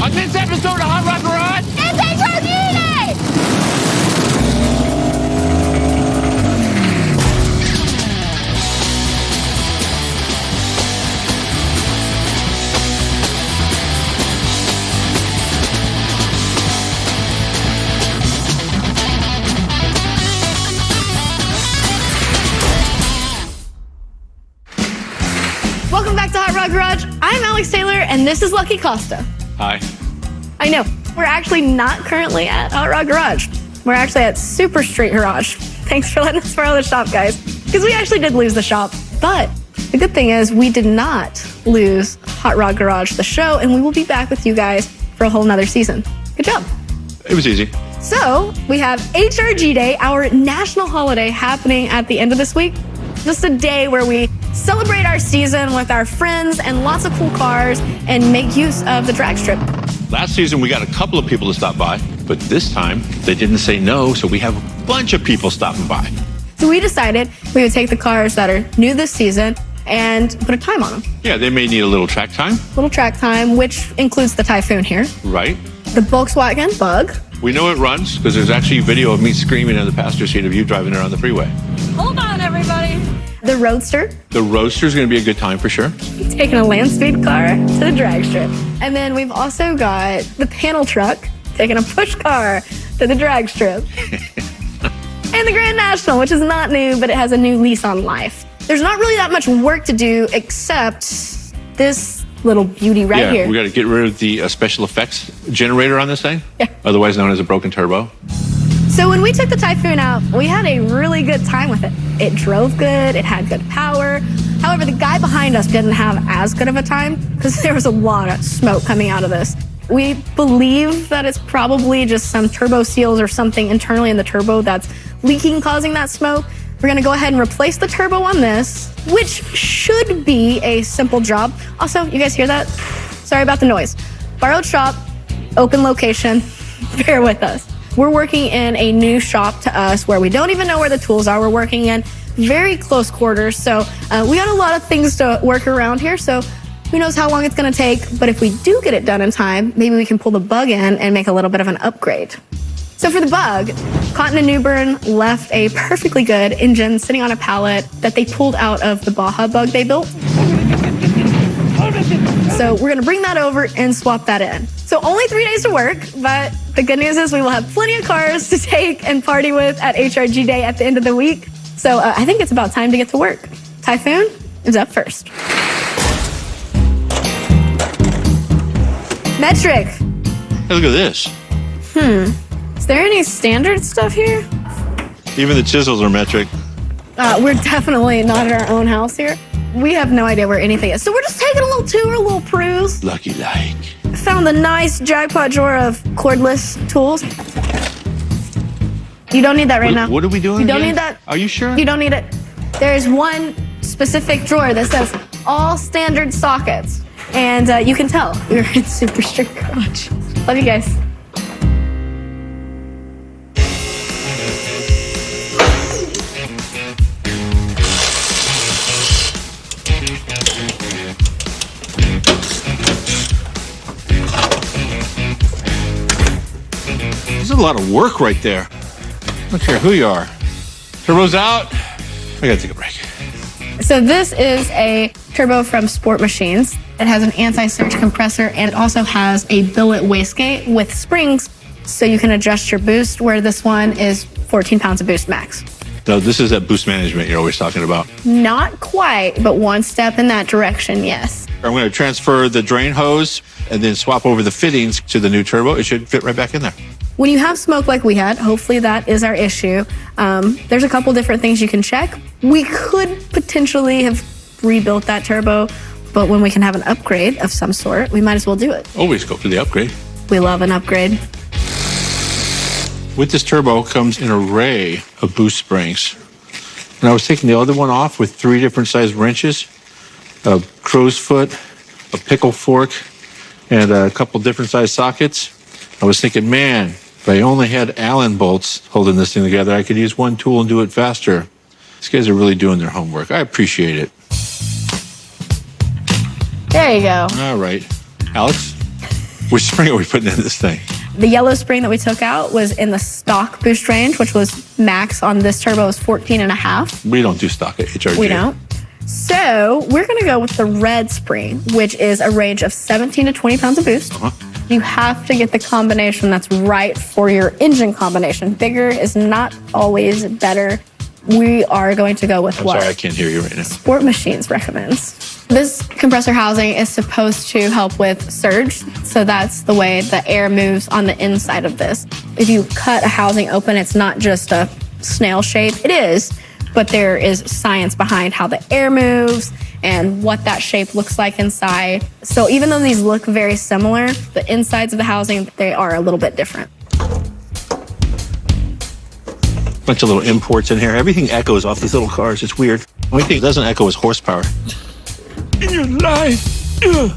On this episode of Hot Rod Garage, it's HRG Day! Welcome back to Hot Rod Garage. I'm Alex Taylor, and this is Lucky Costa. Hi. I know, we're actually not currently at Hot Rod Garage. We're actually at Super Street Garage. Thanks for letting us borrow the shop, guys, because we actually did lose the shop. But the good thing is we did not lose Hot Rod Garage, the show, and we will be back with you guys for a whole nother season. Good job. It was easy. So we have HRG Day, our national holiday, happening at the end of this week. Just a day where we celebrate our season with our friends and lots of cool cars and make use of the drag strip. Last season, we got a couple of people to stop by, but this time they didn't say no, so we have a bunch of people stopping by. So we decided we would take the cars that are new this season and put a time on them. Yeah, they may need a little track time. Little track time, which includes the Typhoon here. Right. The Volkswagen Bug. We know it runs because there's actually video of me screaming in the passenger seat of you driving around the freeway. Hold on, everybody. The Roadster. The Roadster's going to be a good time for sure. Taking a land speed car to the drag strip. And then we've also got the panel truck taking a push car to the drag strip. And the Grand National, which is not new, but it has a new lease on life. There's not really that much work to do except this little beauty right here. We got to get rid of the special effects generator on this thing. Yeah. Otherwise known as a broken turbo. So when we took the Typhoon out, we had a really good time with it. It drove good, it had good power. However, the guy behind us didn't have as good of a time because there was a lot of smoke coming out of this. We believe that it's probably just some turbo seals or something internally in the turbo that's leaking, causing that smoke. We're gonna go ahead and replace the turbo on this, which should be a simple job. Also, you guys hear that? Sorry about the noise. Borrowed shop, open location, bear with us. We're working in a new shop to us where we don't even know where the tools are. We're working in very close quarters. So we got a lot of things to work around here. So who knows how long it's going to take. But if we do get it done in time, maybe we can pull the Bug in and make a little bit of an upgrade. So for the Bug, Cotton and Newbern left a perfectly good engine sitting on a pallet that they pulled out of the Baja Bug they built. So we're gonna bring that over and swap that in. So only 3 days to work, but the good news is we will have plenty of cars to take and party with at HRG Day at the end of the week. So I think it's about time to get to work. Typhoon is up first. Metric. Hey, look at this. Is there any standard stuff here? Even the chisels are metric. We're definitely not at our own house here. We have no idea where anything is. So we're just taking a little tour, a little peruse. Lucky like. Found the nice jackpot drawer of cordless tools. You don't need that right now. What are we doing? You don't again? need that. Are you sure? You don't need it. There's one specific drawer that says all standard sockets. And you can tell we're in Super Street Garage. Love you guys. There's a lot of work right there. I don't care who you are. Turbo's out. I gotta take a break. So this is a turbo from Sport Machines. It has an anti-surge compressor and it also has a billet wastegate with springs so you can adjust your boost, where this one is 14 pounds of boost max. No, this is that boost management you're always talking about. Not quite, but one step in that direction, yes. I'm going to transfer the drain hose and then swap over the fittings to the new turbo. It should fit right back in there. When you have smoke like we had, hopefully that is our issue. There's a couple different things you can check. We could potentially have rebuilt that turbo, but when we can have an upgrade of some sort, we might as well do it. Always go for the upgrade. We love an upgrade. With this turbo comes an array of boost springs. And I was taking the other one off with 3 different size wrenches, a crow's foot, a pickle fork, and a couple different size sockets. I was thinking, man, if I only had Allen bolts holding this thing together, I could use one tool and do it faster. These guys are really doing their homework. I appreciate it. There you go. All right. Alex? Which spring are we putting in this thing? The yellow spring that we took out was in the stock boost range, which was max on this turbo was 14.5. We don't do stock at HRG. We don't. So we're going to go with the red spring, which is a range of 17 to 20 pounds of boost. You have to get the combination that's right for your engine combination. Bigger is not always better. We are going to go with I'm what sorry, I can't hear you right now. Sport Machines recommends. This compressor housing is supposed to help with surge. So that's the way the air moves on the inside of this. If you cut a housing open, it's not just a snail shape. It is, but there is science behind how the air moves and what that shape looks like inside. So even though these look very similar, the insides of the housing, they are a little bit different. Bunch of little imports in here. Everything echoes off these little cars. It's weird. The only thing that doesn't echo is horsepower. In your life. Ugh.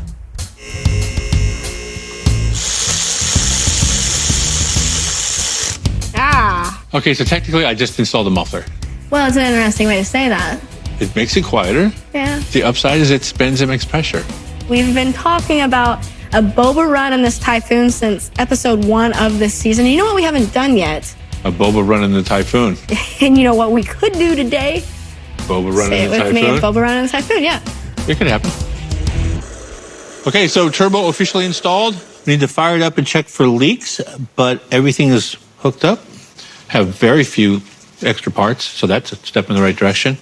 Okay, so technically I just installed the muffler. Well, it's an interesting way to say that. It makes it quieter. Yeah. The upside is it spins and makes pressure. We've been talking about a boba run in this Typhoon since episode 1 of this season. You know what we haven't done yet? A boba run in the Typhoon. And you know what we could do today? Boba run Say in it the with me, a Typhoon. boba run in the Typhoon, yeah. It could happen. Okay, so turbo officially installed. We need to fire it up and check for leaks, but everything is hooked up. Have very few extra parts, so that's a step in the right direction.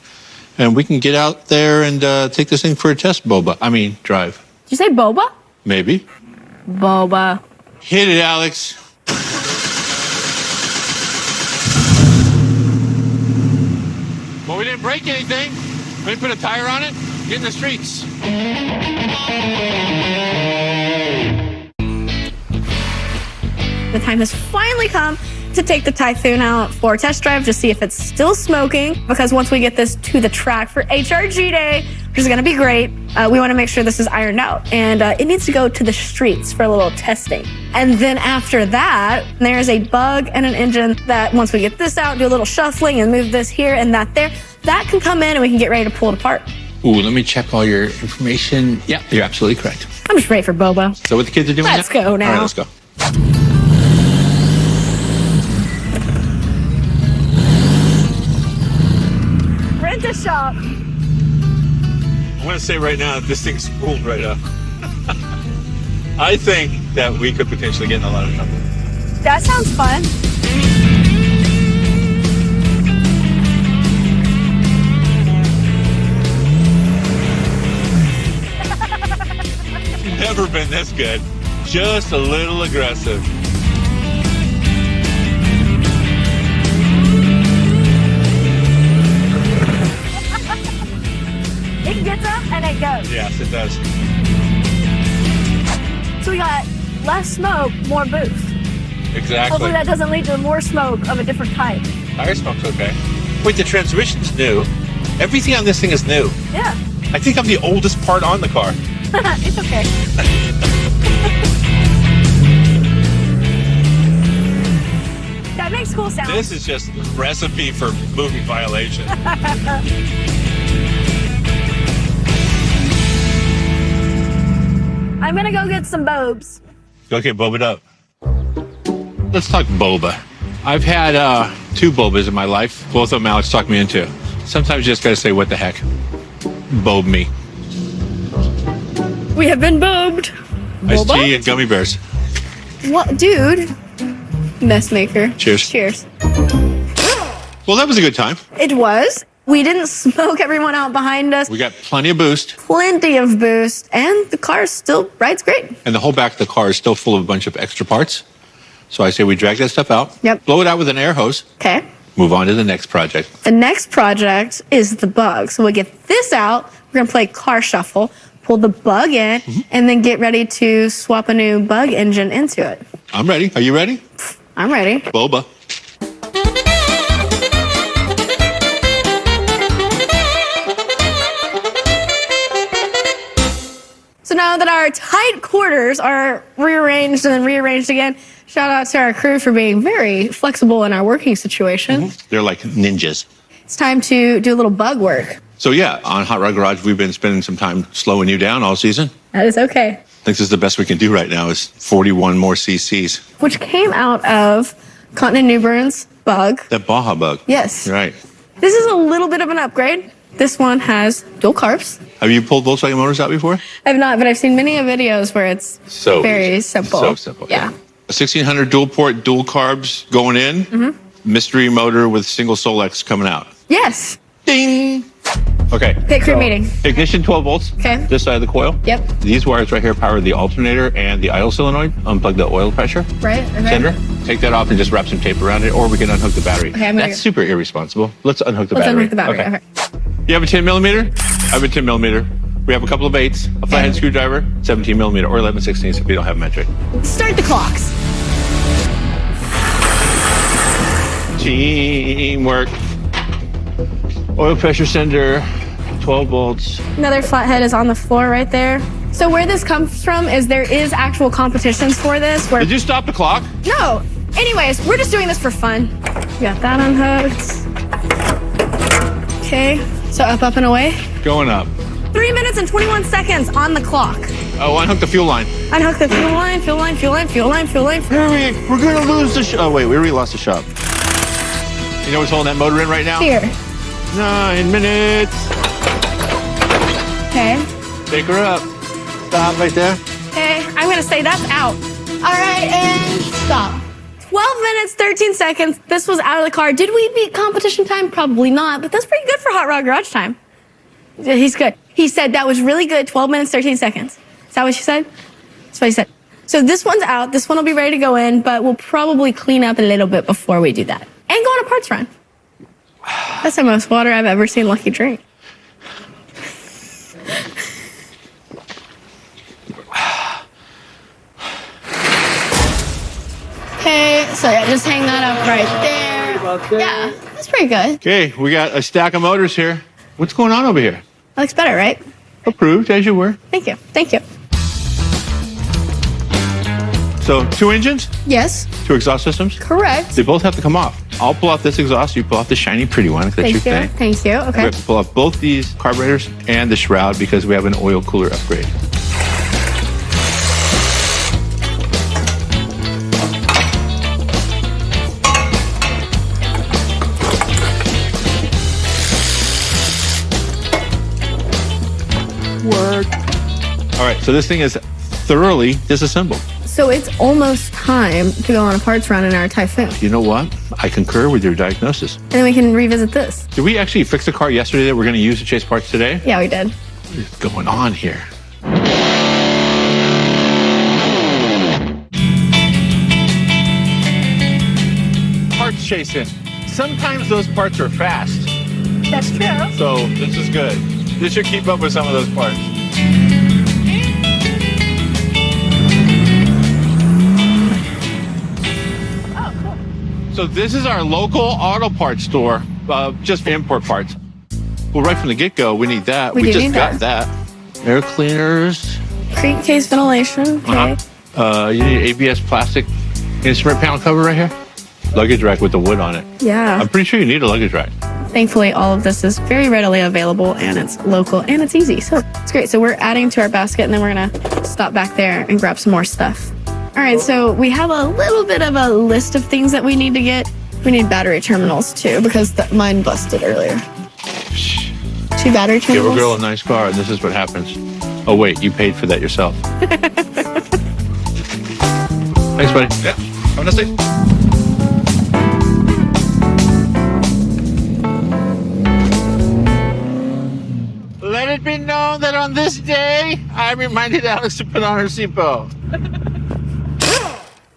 And we can get out there and take this thing for a test, drive. Did you say boba? Maybe. Boba. Hit it, Alex. Well, we didn't break anything. We put a tire on it, get in the streets. The time has finally come to take the Typhoon out for a test drive to see if it's still smoking, because once we get this to the track for HRG Day, which is going to be great, we want to make sure this is ironed out. And it needs to go to the streets for a little testing. And then after that, there's a bug and an engine that once we get this out, do a little shuffling and move this here and that there, that can come in and we can get ready to pull it apart. Ooh, let me check all your information. Yeah, you're absolutely correct. I'm just ready for boba. Is that what the kids are doing? Let's go now. All right, let's go. Rent a shop. I'm going to say right now that this thing's spooled right up. I think that we could potentially get in a lot of trouble. That sounds fun. Never been this good. Just a little aggressive. It gets up and it goes. Yes, it does. So we got less smoke, more boost. Exactly. Hopefully that doesn't lead to more smoke of a different type. Tire smoke's okay. Wait, the transmission's new. Everything on this thing is new. Yeah. I think I'm the oldest part on the car. It's okay. That makes cool sounds. This is just a recipe for movie violation. I'm gonna go get some bobes. Okay, boba it up. Let's talk boba. I've had 2 bobas in my life. Both of them Alex talked me into. Sometimes you just gotta say, what the heck? Bob me. We have been bobed. Iced Boba? tea and gummy bears. What, dude? Mess maker. Cheers. Cheers. Well, that was a good time. It was. We didn't smoke everyone out behind us. We got plenty of boost. Plenty of boost, and the car still rides great. And the whole back of the car is still full of a bunch of extra parts. So I say we drag that stuff out. Yep. Blow it out with an air hose. Okay. Move on to the next project. The next project is the bug. So we'll get this out. We're going to play car shuffle, pull the bug in, and then get ready to swap a new bug engine into it. I'm ready. Are you ready? I'm ready. Boba. So now that our tight quarters are rearranged and then rearranged again, shout out to our crew for being very flexible in our working situation. They're like ninjas. It's time to do a little bug work. So yeah, on Hot Rod Garage, we've been spending some time slowing you down all season. That is okay. think this is the best we can do right now is 41 more cc's. Which came out of Continent Newburn's bug. That Baja bug. Yes. Right. This is a little bit of an upgrade. This one has dual carbs. Have you pulled Volkswagen motors out before? I've not, but I've seen many videos where it's very simple. So simple. Yeah. A 1600 dual port, dual carbs going in. Mystery motor with single Solex coming out. Yes. Ding. Okay. Pit crew meeting. Ignition 12 volts. Okay. This side of the coil. Yep. These wires right here power the alternator and the idle solenoid. Unplug the oil pressure. Right. Okay. Sender. Take that off and just wrap some tape around it, or we can unhook the battery. Okay, That's super irresponsible. Let's unhook the Let's battery. unhook the battery. Okay. You have a 10 millimeter? I have a 10 millimeter. We have a couple of 8s, a flathead screwdriver, 17 millimeter, or 11/16 if we don't have metric. Start the clocks. Teamwork. Oil pressure sender, 12 volts. Another flathead is on the floor right there. So where this comes from is there is actual competitions for this. Where Did you stop the clock? No. Anyways, we're just doing this for fun. Got that unhooked. Okay. So up, and away. Going up. 3 minutes and 21 seconds on the clock. Oh, unhook the fuel line. Unhook the fuel line, fuel line, fuel line, fuel line, fuel line. Hurry, we're gonna lose the Oh wait, we already lost the shop. You know what's holding that motor in right now? Here. 9 minutes. Okay. Take her up. Stop right there. Okay. I'm gonna say that's out. All right, and stop. 12 minutes, 13 seconds. This was out of the car. Did we beat competition time? Probably not, but that's pretty good for Hot Rod Garage time. He's good. He said that was really good, 12 minutes, 13 seconds. Is that what you said? That's what he said. So this one's out. This one will be ready to go in, but we'll probably clean up a little bit before we do that. And go on a parts run. That's the most water I've ever seen Lucky drink. Okay, so yeah, just hang that up right there. Yeah, that's pretty good. Okay, we got a stack of motors here. What's going on over here? That looks better, right? Approved, as you were. Thank you. Thank you. So 2 engines, Yes, 2 exhaust systems. correct. They both have to come off. I'll pull off this exhaust. You pull off the shiny, pretty one. That's your thing. Thank you. We Okay. have to pull off both these carburetors and the shroud because we have an oil cooler upgrade. Work. All right, so this thing is thoroughly disassembled. So it's almost time to go on a parts run in our Typhoon. You know what? I concur with your diagnosis. And then we can revisit this. Did we actually fix the car yesterday that we're going to use to chase parts today? Yeah, we did. What is going on here? Parts chasing. Sometimes those parts are fast. That's true. So this is good. This should keep up with some of those parts. Oh, cool. So this is our local auto parts store, just import parts. Well, right from the get-go, we need that. We do just need got that. Air cleaners. Crankcase ventilation. Okay. You need ABS plastic instrument panel cover right here. Luggage rack with the wood on it. Yeah. I'm pretty sure you need a luggage rack. Thankfully, all of this is very readily available and it's local and it's easy. So it's great. So we're adding to our basket and then we're going to stop back there and grab some more stuff. All right. So we have a little bit of a list of things that we need to get. We need battery terminals too because mine busted earlier. 2 battery Give a terminals. girl a nice car and this is what happens. Oh, wait, you paid for that yourself. Thanks, buddy. Yeah. Have a nice day. Let it be known that on this day, I reminded Alex to put on her seatbelt.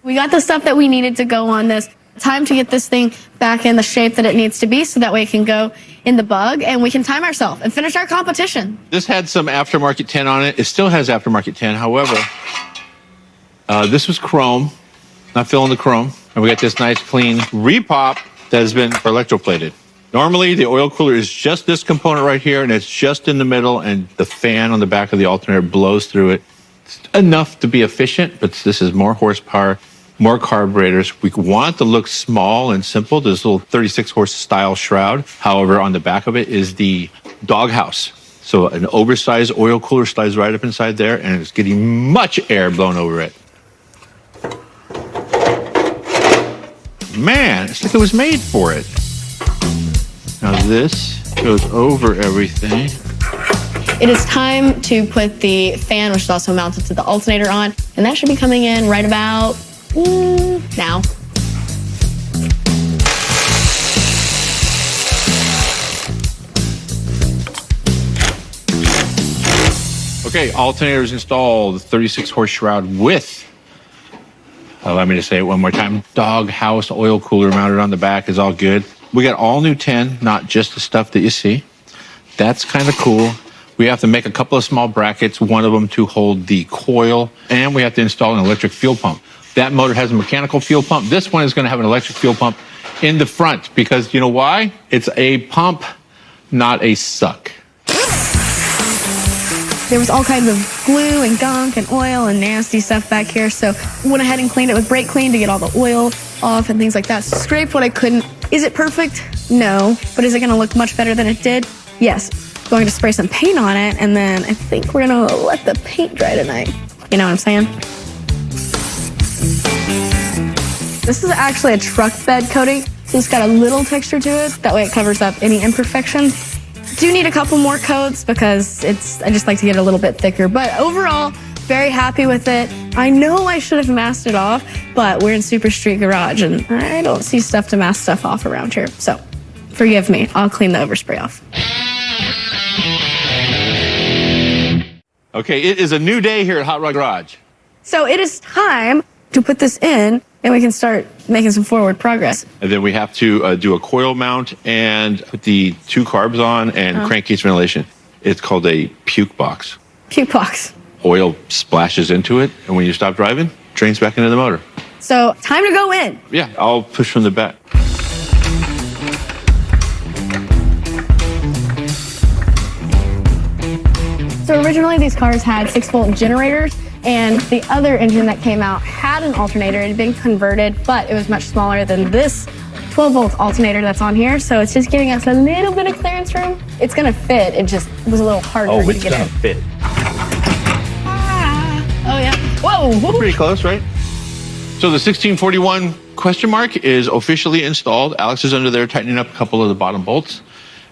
We got the stuff that we needed to go on this. Time to get this thing back in the shape that it needs to be so that way it can go in the bug and we can time ourselves and finish our competition. This had some aftermarket 10 on it. It still has aftermarket 10. However, this was chrome, not filling the chrome. And we got this nice clean repop that has been electroplated. Normally, the oil cooler is just this component right here, and it's just in the middle, and the fan on the back of the alternator blows through it. It's enough to be efficient, but this is more horsepower, more carburetors. We want to look small and simple, this little 36 horse style shroud. However, on the back of it is the doghouse. So an oversized oil cooler slides right up inside there, and it's getting much air blown over it. Man, it's like it was made for it. Now this goes over everything. It is time to put the fan, which is also mounted to the alternator, on, and that should be coming in right about now. Okay, alternator is installed, 36 horse shroud with, allow me to say it one more time, doghouse oil cooler mounted on the back is all good. We got all new 10, not just the stuff that you see. That's kind of cool. We have to make a couple of small brackets, one of them to hold the coil, and we have to install an electric fuel pump. That motor has a mechanical fuel pump. This one is going to have an electric fuel pump in the front because you know why? It's a pump, not a suck. There was all kinds of glue and gunk and oil and nasty stuff back here, so went ahead and cleaned it with brake clean to get all the oil off and things like that. Scraped what I couldn't. Is it perfect? No. But is it going to look much better than it did? Yes. Going to spray some paint on it, and then I think we're going to let the paint dry tonight. You know what I'm saying? This is actually a truck bed coating, so it's got a little texture to it. That way it covers up any imperfections. Do need a couple more coats because I just like to get it a little bit thicker. But overall, very happy with it. I know I should have masked it off, but we're in Super Street Garage and I don't see stuff to mask stuff off around here. So forgive me, I'll clean the overspray off. Okay, it is a new day here at Hot Rod Garage. So it is time to put this in and we can start making some forward progress. And then we have to do a coil mount and put the 2 carbs on and crankcase ventilation. It's called a puke box. Puke box. Oil splashes into it, and when you stop driving, drains back into the motor. So time to go in. Yeah, I'll push from the back. So originally these cars had 6-volt generators, and the other engine that came out had an alternator. It had been converted, but it was much smaller than this 12-volt alternator that's on here. So it's just giving us a little bit of clearance room. It's gonna fit. It just was a little harder to get in. Oh, it's gonna fit. Oh yeah. Whoa. Pretty close, right? So the 1641 question mark is officially installed. Alex is under there tightening up a couple of the bottom bolts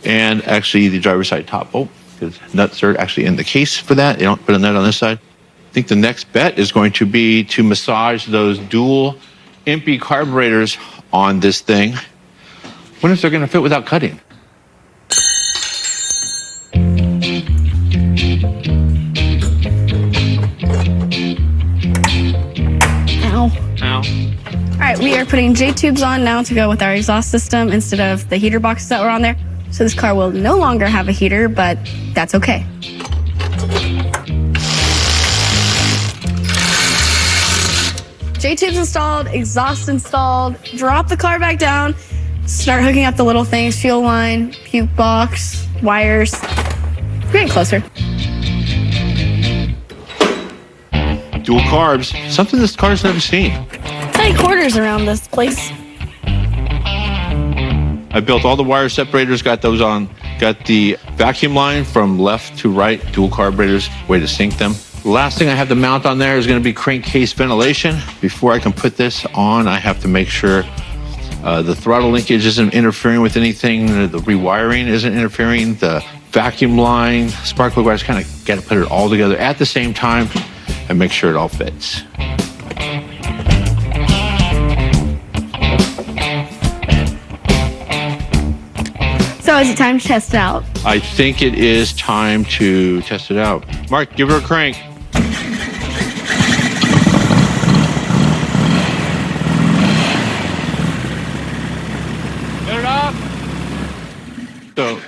and actually the driver's side top bolt because nuts are actually in the case for that. You don't put a nut on this side. I think the next bet is going to be to massage those dual empty carburetors on this thing. When is it going to fit without cutting? Ow. Ow. All right, we are putting J-tubes on now to go with our exhaust system instead of the heater boxes that were on there. So this car will no longer have a heater, but that's okay. J-tubes installed, exhaust installed, drop the car back down, start hooking up the little things, fuel line, puke box, wires. We're getting closer. Dual carbs, something this car's never seen. Tight quarters around this place. I built all the wire separators, got those on, got the vacuum line from left to right, dual carburetors, way to sync them. The last thing I have to mount on there is going to be crankcase ventilation. Before I can put this on, I have to make sure the throttle linkage isn't interfering with anything, the rewiring isn't interfering, the vacuum line, spark plug wires, kind of got to put it all together at the same time and make sure it all fits. So is it time to test it out? I think it is time to test it out. Mark, give her a crank. Get it off. So,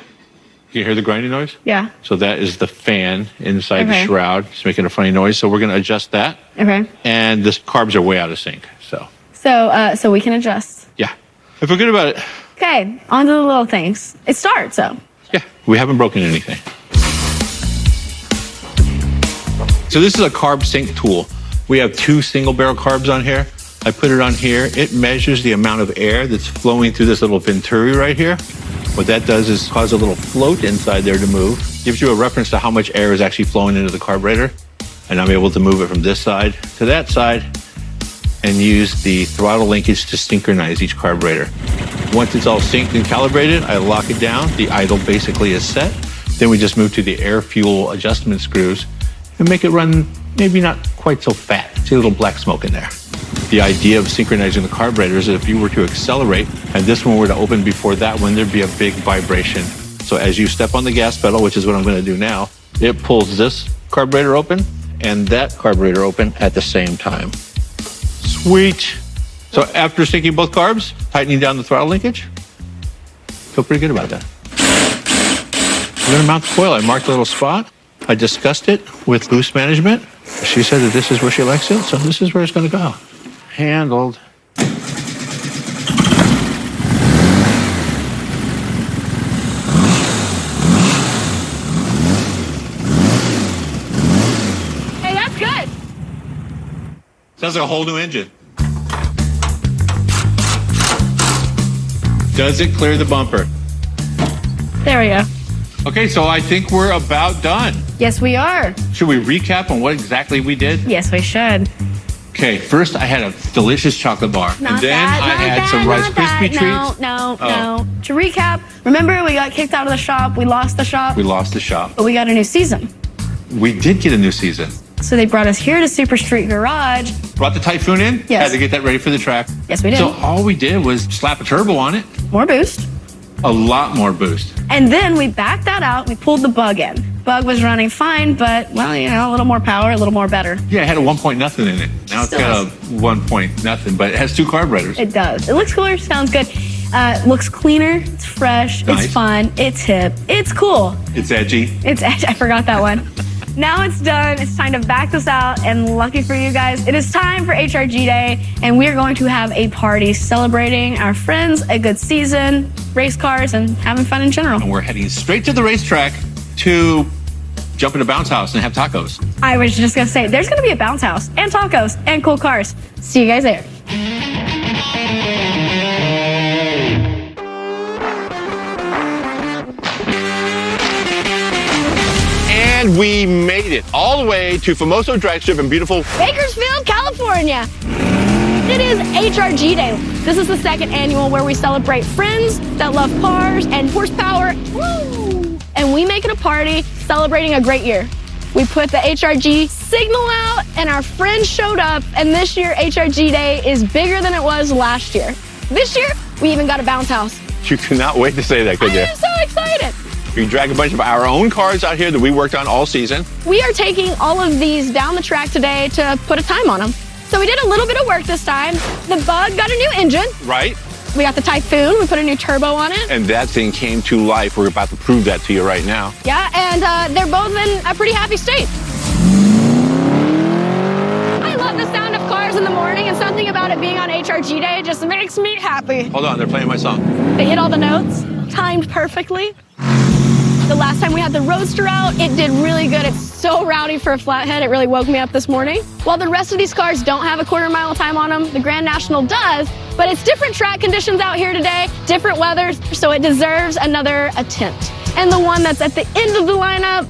you hear the grinding noise? Yeah. So that is the fan inside the Okay. shroud. It's making a funny noise. So we're going to adjust that. Okay. And the carbs are way out of sync. So, So we can adjust. yeah. I feel good about it. Okay, on to the little things. It starts, so. Yeah, we haven't broken anything. So this is a carb sync tool. We have 2 single barrel carbs on here. I put it on here. It measures the amount of air that's flowing through this little venturi right here. What that does is cause a little float inside there to move. Gives you a reference to how much air is actually flowing into the carburetor. And I'm able to move it from this side to that side and use the throttle linkage to synchronize each carburetor. Once it's all synced and calibrated, I lock it down. The idle basically is set. Then we just move to the air fuel adjustment screws and make it run maybe not quite so fat. See a little black smoke in there. The idea of synchronizing the carburetors is that if you were to accelerate and this one were to open before that one, there'd be a big vibration. So as you step on the gas pedal, which is what I'm going to do now, it pulls this carburetor open and that carburetor open at the same time. Sweet. So after syncing both carbs, tightening down the throttle linkage, feel pretty good about that. I'm going to mount the coil. I marked a little spot. I discussed it with boost management. She said that this is where she likes it, so this is where it's going to go. Handled. Hey, that's good. Sounds like a whole new engine. Does it clear the bumper? There we go. Okay, so I think we're about done. Yes, we are. Should we recap on what exactly we did? Yes, we should. Okay, first I had a delicious chocolate bar. And then I had some Rice Krispie treats. No. To recap, remember we got kicked out of the shop. We lost the shop. We lost the shop. But we got a new season. We did get a new season. So they brought us here to Super Street Garage. Brought the Typhoon in. Yes. Had to get that ready for the track. Yes, we did. So all we did was slap a turbo on it. More boost. A lot more boost. And then we backed that out. We pulled the bug in. Bug was running fine, but, well, you know, a little more power, a little more better. Yeah, it had a 1 point nothing in it. Now it's got a 1 point nothing, but it has 2 carburetors. It does. It looks cooler, sounds good. Looks cleaner, it's fresh, Nice. It's fun, it's hip, it's cool. It's edgy. It's edge. I forgot that one. Now it's done. It's time to back this out. And lucky for you guys, it is time for HRG Day. And we're going to have a party celebrating our friends, a good season, race cars, and having fun in general. And we're heading straight to the racetrack to jump in a bounce house and have tacos. I was just going to say, there's going to be a bounce house and tacos and cool cars. See you guys there. And we made it all the way to Famoso Drag Strip in beautiful Bakersfield, California. It is HRG Day. This is the second annual where we celebrate friends that love cars and horsepower. Woo! And we make it a party celebrating a great year. We put the HRG signal out and our friends showed up, and this year HRG Day is bigger than it was last year. This year, we even got a bounce house. You cannot wait to say that, could you? I am so excited. We drag a bunch of our own cars out here that we worked on all season. We are taking all of these down the track today to put a time on them. So we did a little bit of work this time. The Bug got a new engine. Right? We got the Typhoon. We put a new turbo on it. And that thing came to life. We're about to prove that to you right now. Yeah, and they're both in a pretty happy state. I love the sound of cars in the morning, and something about it being on HRG Day just makes me happy. Hold on, they're playing my song. They hit all the notes, timed perfectly. The last time we had the Roadster out, it did really good. It's so rowdy for a flathead, it really woke me up this morning. While the rest of these cars don't have a quarter-mile time on them, the Grand National does, but it's different track conditions out here today, different weathers, so it deserves another attempt. And the one that's at the end of the lineup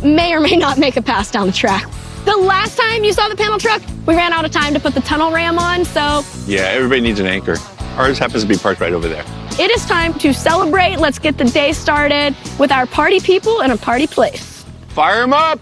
may or may not make a pass down the track. The last time you saw the panel truck, we ran out of time to put the tunnel ram on, so Yeah, everybody needs an anchor. Ours happens to be parked right over there. it is time to celebrate. Let's get the day started with our party people in a party place. Fire them up!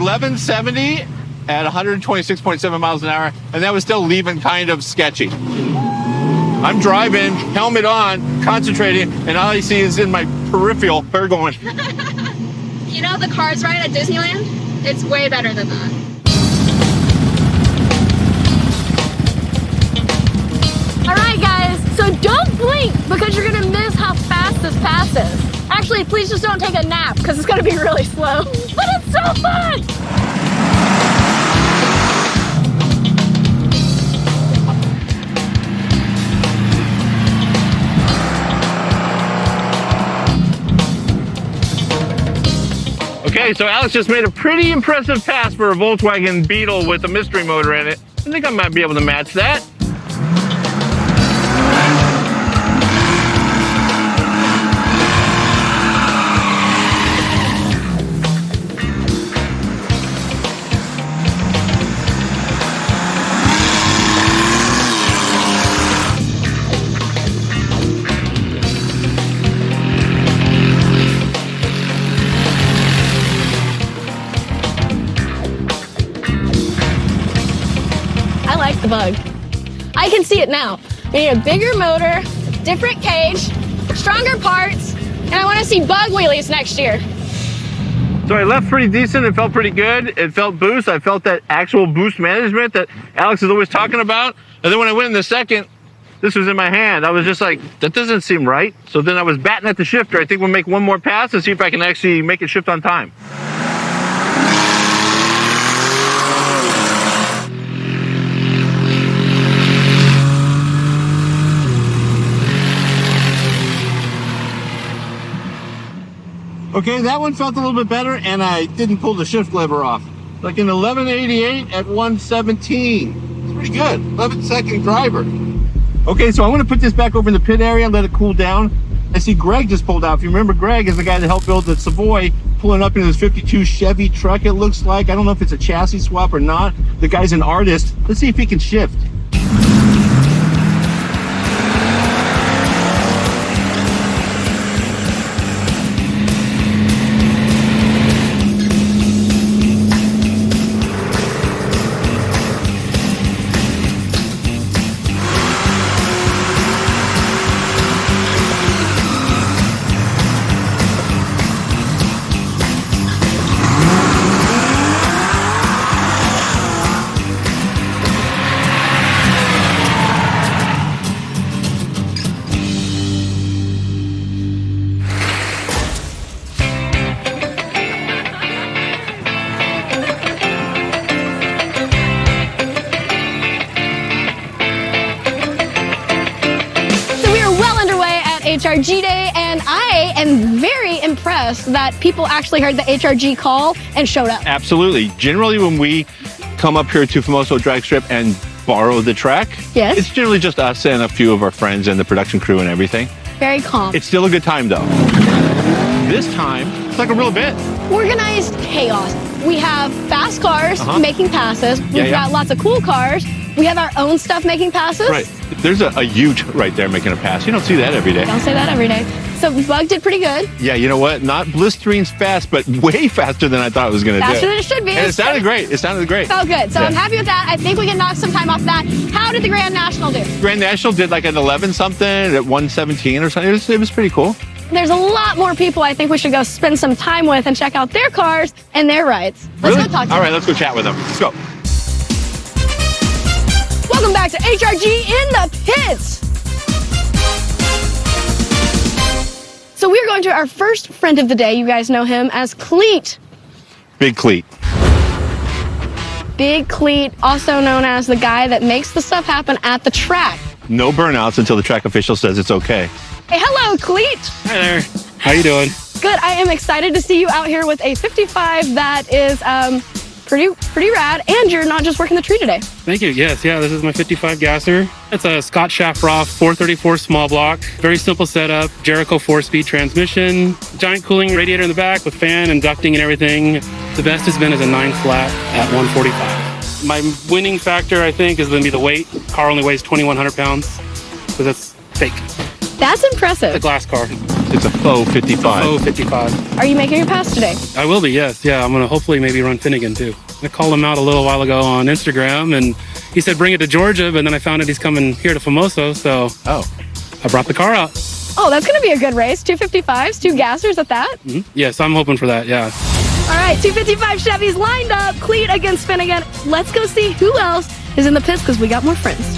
1170 at 126.7 miles an hour, and that was still leaving kind of sketchy. I'm driving, helmet on, concentrating, and all I see is in my peripheral, her going. You know the Cars ride at Disneyland? It's way better than that. All right, guys, so don't blink because you're gonna miss how fast this passes. Actually, please just don't take a nap because it's gonna be really slow, but it's so fun. Okay, so Alex just made a pretty impressive pass for a Volkswagen Beetle with a mystery motor in it. I think I might be able to match that. The Bug. I can see it now. We need a bigger motor, different cage, stronger parts, and I want to see Bug wheelies next year. So I left pretty decent. It felt pretty good. It felt boost. I felt that actual boost management that Alex is always talking about. And then when I went in the second, this was in my hand. I was just like, that doesn't seem right. So then I was batting at the shifter. I think we'll make one more pass and see if I can actually make it shift on time. Okay, that one felt a little bit better, and I didn't pull the shift lever off. Like an 1188 at 117. It's pretty good. 11-second driver. Okay, so I want to put this back over in the pit area and let it cool down. I see Greg just pulled out. If you remember, Greg is the guy that helped build the Savoy, pulling up in his 52 Chevy truck, it looks like. I don't know if it's a chassis swap or not. The guy's an artist. Let's see if he can shift. HRG Day, and I am very impressed that people actually heard the HRG call and showed up. Absolutely. Generally, when we come up here to Famoso Drag Strip and borrow the track, yes, it's generally just us and a few of our friends and the production crew and everything. Very calm. It's still a good time, though. This time, it's like a real bit. Organized chaos. We have fast cars making passes. We've got lots of cool cars. We have our own stuff making passes. Right. There's a ute right there making a pass. You don't see that every day. Don't say that every day. So Bug did pretty good. Yeah, you know what? Not blistering fast, but way faster than I thought it was going to do. Faster than it should be. And it sounded great. It sounded great. Felt good. So I'm happy with that. I think we can knock some time off that. How did the Grand National do? Grand National did like an 11 something at 117 or something. It was pretty cool. There's a lot more people I think we should go spend some time with and check out their cars and their rides. Let's go talk to them. All right, let's go chat with them. Let's go. Welcome back to HRG in the pits. So we're going to our first friend of the day. You guys know him as Cleat. Big Cleat. Big Cleat, also known as the guy that makes the stuff happen at the track. No burnouts until the track official says it's okay. Hey, hello, Cleat. Hi there. How you doing? Good. I am excited to see you out here with a 55 that is pretty rad, and you're not just working the tree today. Thank you. Yes, yeah, this is my 55 gasser. It's a Scott Shafroff 434 small block. Very simple setup. Jericho 4-speed transmission. Giant cooling radiator in the back with fan and ducting and everything. The best has been as a 9 flat at 145. My winning factor, I think, is going to be the weight. Car only weighs 2,100 pounds, so that's fake. That's impressive. The glass car. It's a faux 55. Oh, 55. Are you making a pass today? I will be, yes. Yeah, I'm going to hopefully maybe run Finnegan too. I called him out a little while ago on Instagram, and he said bring it to Georgia, but then I found out he's coming here to Famoso, so I brought the car out. Oh, that's going to be a good race. 255s, 2 gassers at that. Yes, I'm hoping for that, yeah. All right, 255 Chevys lined up, Cleat against Finnegan. Let's go see who else is in the pits because we got more friends.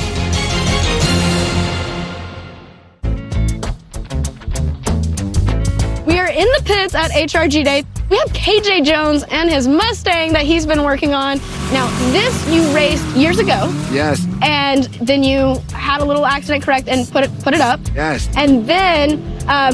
We are in the pits at HRG Day. We have KJ Jones and his Mustang that he's been working on. Now, this you raced years ago. Yes. And then you had a little accident correct and put it up. Yes. And then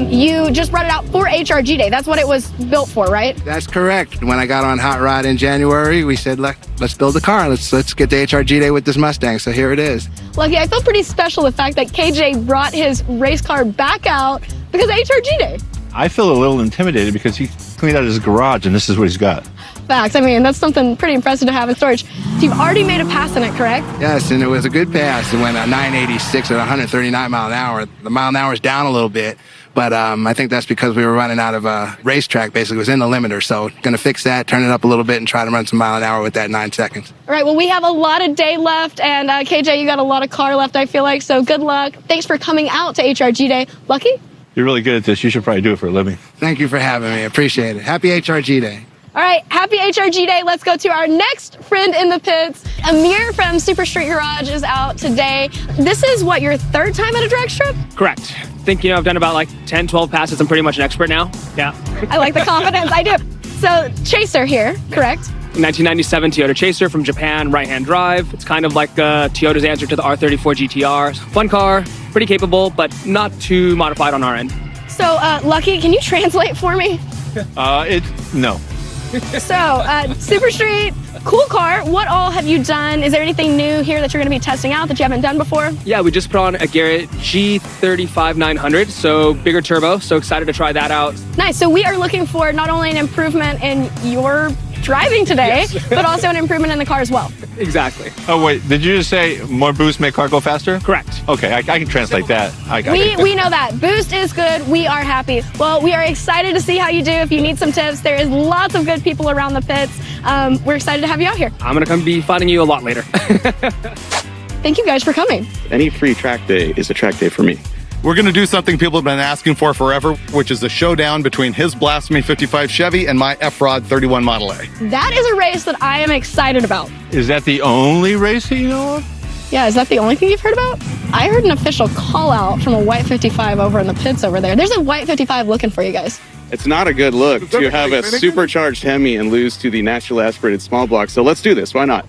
you just brought it out for HRG Day. That's what it was built for, right? That's correct. When I got on Hot Rod in January, we said, let's build a car. Let's get to HRG Day with this Mustang. So here it is. Lucky, I feel pretty special the fact that KJ brought his race car back out because of HRG Day. I feel a little intimidated because he cleaned out his garage and this is what he's got. Facts. I mean, that's something pretty impressive to have in storage. You've already made a pass in it, correct? Yes, and it was a good pass. It went at 986 at 139 mile an hour. The mile an hour is down a little bit, but I think that's because we were running out of a racetrack. Basically, it was in the limiter. So going to fix that, turn it up a little bit, and try to run some mile an hour with that 9 seconds. All right, well, we have a lot of day left, and KJ, you got a lot of car left, I feel like, so good luck. Thanks for coming out to HRG Day. Lucky? You're really good at this. You should probably do it for a living. Thank you for having me. Appreciate it. Happy HRG Day. All right, happy HRG Day. Let's go to our next friend in the pits. Amir from Super Street Garage is out today. This is what, your 3rd time at a drag strip? Correct. I think, I've done about 10, 12 passes. I'm pretty much an expert now. Yeah. I like the confidence. I do. So, Chaser here, correct? 1997 Toyota Chaser from Japan, right-hand drive. It's kind of like Toyota's answer to the R34 GTR. Fun car, pretty capable, but not too modified on our end. So, Lucky, can you translate for me? No. So, Super Street, cool car. What all have you done? Is there anything new here that you're going to be testing out that you haven't done before? Yeah, we just put on a Garrett G35 900, so bigger turbo. So excited to try that out. Nice. So we are looking for not only an improvement in your driving today, but also an improvement in the car as well. Exactly. Oh, wait. Did you just say more boost make car go faster? Correct. Okay, I can translate that. We know that. Boost is good. We are happy. Well, we are excited to see how you do. If you need some tips, there is lots of good people around the pits. We're excited to have you out here. I'm going to come be finding you a lot later. Thank you guys for coming. Any free track day is a track day for me. We're going to do something people have been asking for forever, which is the showdown between his Blasphemy 55 Chevy and my F-Rod 31 Model A. That is a race that I am excited about. Is that the only race that you know of? Yeah, is that the only thing you've heard about? I heard an official call out from a white 55 over in the pits over there. There's a white 55 looking for you guys. It's not a good look to have a supercharged Hemi and lose to the naturally aspirated small block. So let's do this. Why not?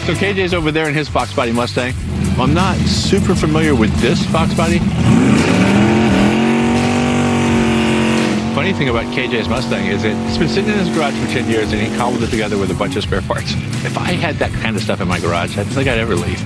So KJ's over there in his Fox Body Mustang. I'm not super familiar with this Fox Body. Funny thing about KJ's Mustang is it's been sitting in his garage for 10 years and he cobbled it together with a bunch of spare parts. If I had that kind of stuff in my garage, I don't think I'd ever leave.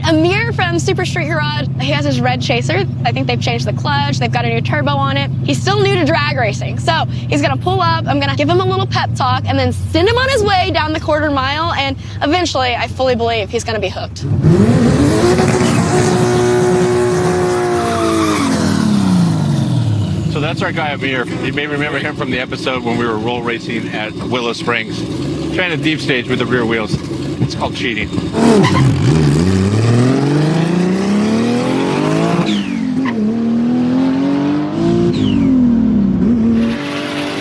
Amir from Super Street Garage, he has his red Chaser. I think they've changed the clutch. They've got a new turbo on it. He's still new to drag racing. So he's going to pull up. I'm going to give him a little pep talk and then send him on his way down the quarter mile. And eventually, I fully believe he's going to be hooked. So So that's our guy up here. You may remember him from the episode when we were roll racing at Willow Springs. Trying to deep stage with the rear wheels. It's called cheating.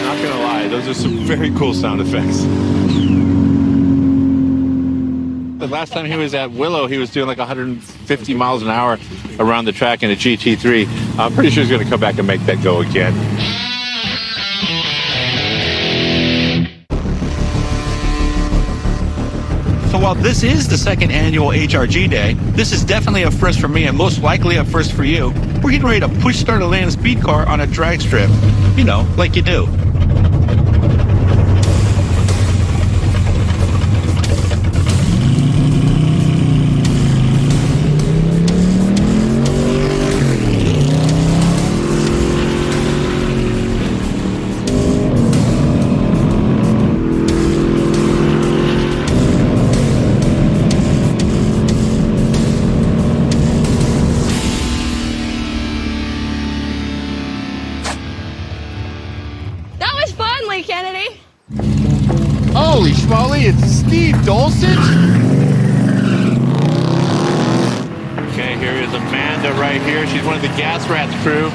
Not gonna lie, those are some very cool sound effects. The last time he was at Willow, he was doing like 150 miles an hour around the track in a GT3. I'm pretty sure he's going to come back and make that go again. So while this is the second annual HRG day, this is definitely a first for me and most likely a first for you. We're getting ready to push start a land speed car on a drag strip. You know, like you do. Holy schmoly, it's Steve Dulcich? Okay, here is Amanda right here. She's one of the Gas Rats crew.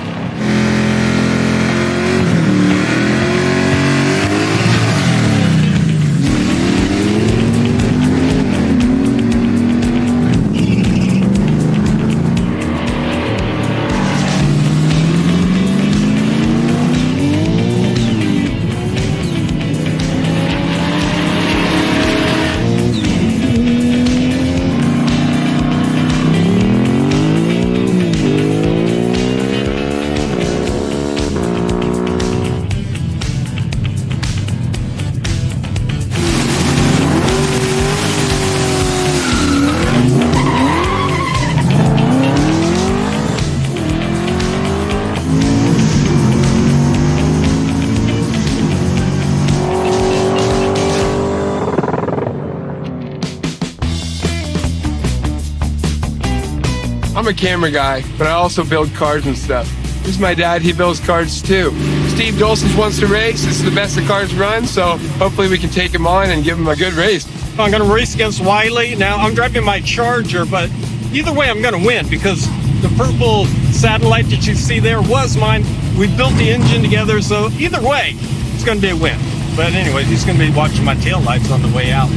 I'm a camera guy, but I also build cars and stuff. This is my dad, he builds cars too. Steve Dulcich wants to race, this is the best the cars run, so hopefully we can take him on and give him a good race. I'm gonna race against Wiley. Now, I'm driving my Charger, but either way I'm gonna win because the purple satellite that you see there was mine. We built the engine together, so either way, it's gonna be a win. But anyway, he's gonna be watching my tail lights on the way out.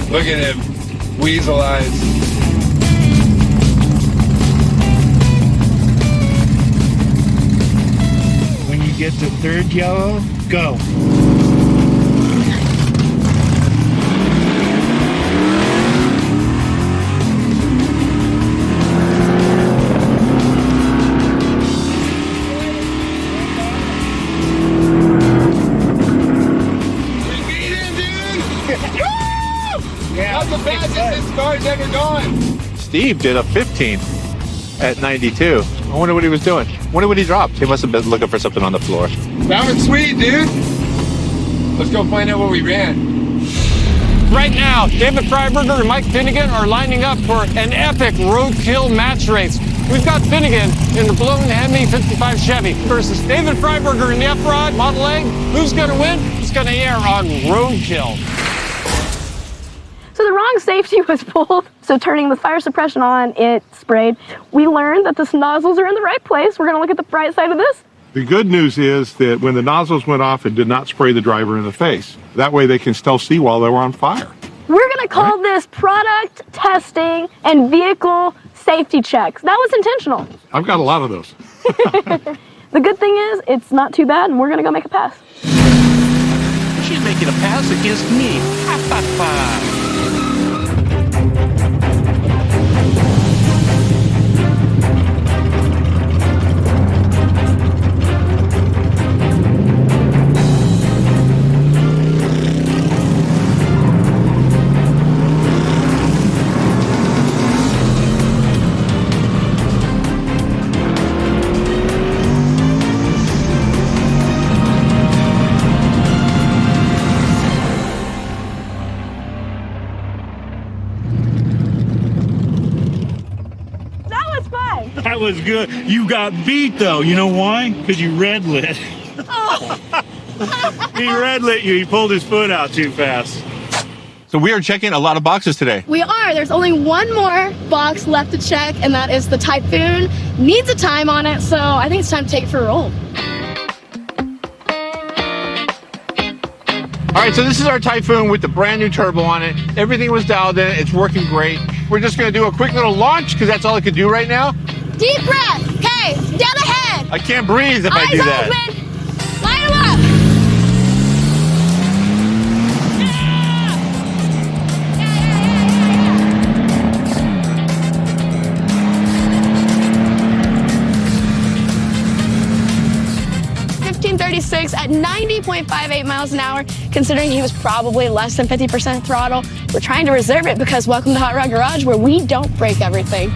Look at him, weasel eyes. Get to third yellow, go. That's the fastest this car's ever gone. Steve did a 15 at 92. I wonder what he was doing. I wonder what he dropped. He must have been looking for something on the floor. That was sweet, dude. Let's go find out what we ran. Right now, David Freiberger and Mike Finnegan are lining up for an epic roadkill match race. We've got Finnegan in the blown Hemi 55 Chevy versus David Freiberger in the F-Rod Model A. Who's going to win? It's going to air on Roadkill. So the wrong safety was pulled, so turning the fire suppression on, it sprayed. We learned that the nozzles are in the right place. We're going to look at the bright side of this. The good news is that when the nozzles went off, it did not spray the driver in the face. That way they can still see while they were on fire. We're going to call this product testing and vehicle safety checks. That was intentional. I've got a lot of those. The good thing is, it's not too bad, and we're going to go make a pass. She's making a pass against me. Ha, ha, ha. was good. You got beat though. You know why? Because you red lit. He red lit you. He pulled his foot out too fast. So we are checking a lot of boxes today. We are. There's only one more box left to check, and that is the Typhoon. Needs a time on it, so I think it's time to take it for a roll. All right, so this is our Typhoon with the brand new turbo on it. Everything was dialed in. It's working great. We're just going to do a quick little launch because that's all it could do right now. Deep breath. Okay, down ahead. I can't breathe if I do that. Eyes open. Light them up. 1536 at 90.58 miles an hour, considering he was probably less than 50% throttle. We're trying to reserve it because welcome to Hot Rod Garage, where we don't break everything.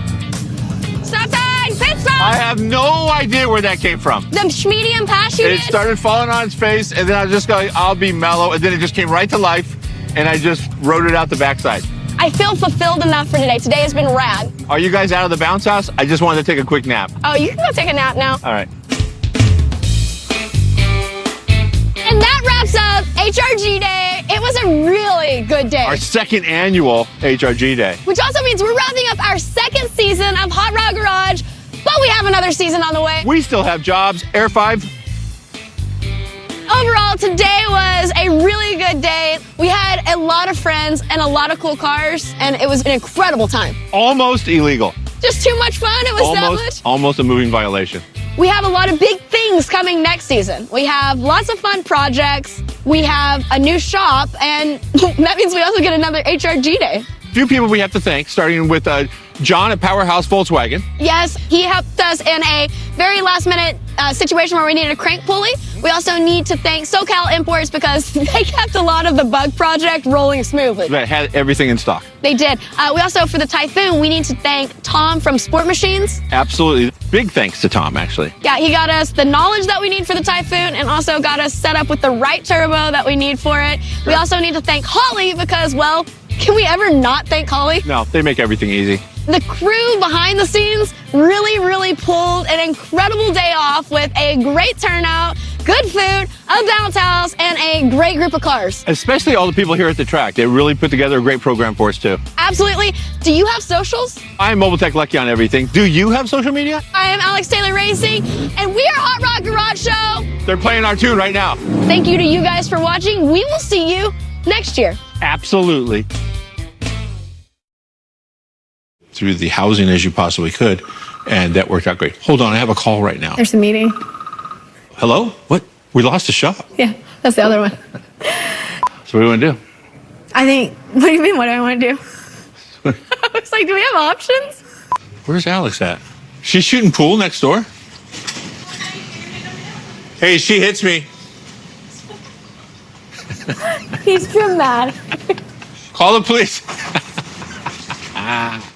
Stop sign! Pit stop! I have no idea where that came from. The medium pass you It did? started falling on its face, and then I was just going, I'll be mellow, and then it just came right to life, and I just rode it out the backside. I feel fulfilled enough for today. Today has been rad. Are you guys out of the bounce house? I just wanted to take a quick nap. Oh, you can go take a nap now. All right. And that wraps up HRG Day. It was a really good day. Our second annual HRG Day. Which also means we're wrapping up our second season of Hot Rod Garage, but we have another season on the way. We still have jobs. Air 5. Overall, today was a really good day. We had a lot of friends and a lot of cool cars, and it was an incredible time. Almost illegal. Just too much fun. It was that much. Almost a moving violation. We have a lot of big things coming next season. We have lots of fun projects. We have a new shop, and that means we also get another HRG Day. A few people we have to thank, starting with John at Powerhouse Volkswagen. Yes, he helped us in a very last-minute situation where we needed a crank pulley. We also need to thank SoCal Imports because they kept a lot of the bug project rolling smoothly. That had everything in stock. They did. We also, for the Typhoon, we need to thank Tom from Sport Machines. Absolutely. Big thanks to Tom, actually. Yeah, he got us the knowledge that we need for the Typhoon and also got us set up with the right turbo that we need for it. We also need to thank Holly because, well, can we ever not thank Holly? No, they make everything easy. The crew behind the scenes really pulled an incredible day off with a great turnout, good food, a bounce house, and a great group of cars. Especially all the people here at the track. They really put together a great program for us, too. Absolutely. Do you have socials? I'm Mobile Tech Lucky on everything. Do you have social media? I am Alex Taylor Racing, and we are Hot Rod Garage Show. They're playing our tune right now. Thank you to you guys for watching. We will see you next year. Absolutely. Through the housing as you possibly could, and that worked out great. Hold on, I have a call right now. There's a meeting. Hello? What? We lost a shop. Yeah, that's the other one. So what do you want to do? I think, what do you mean, what do I want to do? I was like, do we have options? Where's Alex at? She's shooting pool next door. Hey, she hits me. He's dramatic. Call the police. Ah.